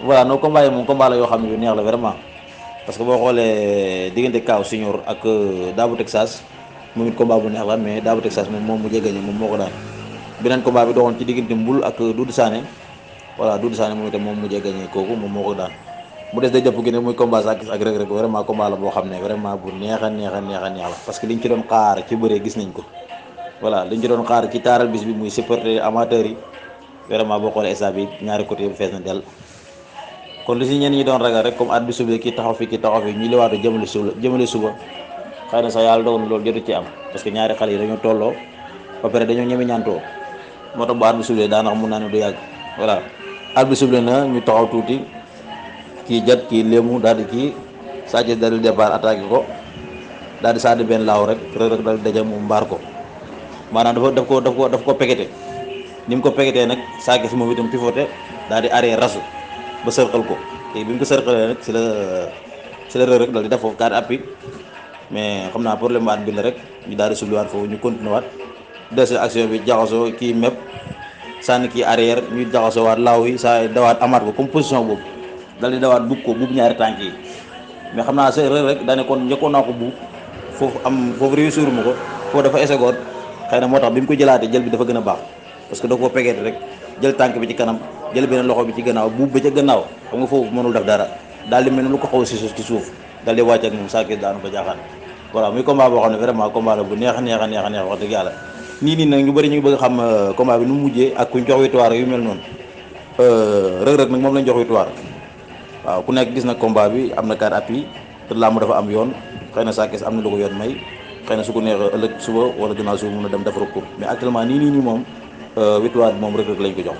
voilà no combat yi moom combat la yoo xam ne yu neex la vraiment parce que boo xoolee diggante Kaaw Senior ak Daabu Texas moom it combat bu neex la mais Daabu Texas moom mu jéggañu moom moo ko daan beneen combat bi doxoon ci diggante Mbul ak Doudou Sané voilà Doudou Sané moom itam moom mu jéggañu kooku moom moo ko daan mu des day jàpp gi ne muy combat Sa Thiès ak Reug Reug vraiment combat la boo xam ne vraiment bu neex a neex a neex a neex la parce que liñ ci doon xaar ci bëree gis nañ ko voilà liñ ci doon xaar ci taaral bis bi muy supporter amateurs yi vraiment boo xoolee stade bi ñaari côté yëpp fees na dell kon li si ñenn ñi doon ragal rek comme at bi suba kii taxaw fi kii taxaw fi ñu liwaatu jëmale suba xëy na sax yàlla dogal na loolu jotu ci am parce que ñaari xale yi dañoo tolloo ba pare dañoo ñeme ñaantoo moo tax ba at bi suba daanaka mun naa ne du yàgg voilà at bi suba na ñu taxaw tuuti kii jat kii léemu daal di kii Sa Thiès daal di départ attaqué ko daal di sànni benn laaw rek Reug Reug daal di daje mu mbaar ko maanaam daf ko pegete ni mu ko pegetee nag Sa Thiès moom itam pivoté daal di arrière rasu ba sërxal ko te bi mu ko sërxalee nag si la Reug Reug daal di def foofu carte appui mais xam naa problème waat bi la rek ñu daal di subliwaat foofu ñu continué waat deuxième action bi jaxasoo kii mépp sànni kii arrière ñu jaxasoo waat laaw yi saa dawaat amaat ko comme position boobu dal di dawaat buub ko buub ñaari tànk yi mais xam naa sa Reug Reug daane kon njëkkoon naa ko buub foofu réussir ma ko foofu dafa ésegoon xëy na moo tax bi mu ko jëlaatee jël bi dafa gën a baax parce que da koo pegeete rek jël tànk bi ci kanam jël beneen loxo bi ci gannaaw buub ba ca gannaaw xam nga foofu mënul def dara daal di mel ni lu ko xaw si ci suuf daal di wàcc ak moom Sa Thiès daanu ko jaaxaan voilà muy combat boo xam ne vraiment combat la bu neex a neex a neex a neex wax dëgg yàlla nii nag ñu bëri ñu ngi bëgg xam combat bi nu mu mujjee ak kuñ jox victoire yu mel noonu Reug Reug nag moom lañ jox victoire waaw ku nekk gis na combat bi am na carte appui te làmb dafa am yoon xëy na Sa Thiès am na lu ko yoon may xëy na su ko neexee ëllëg suba wala ginnaaw suba mun a dem def recours mais actuellement nii moom victoire bi moom Reug Reug lañ ko jox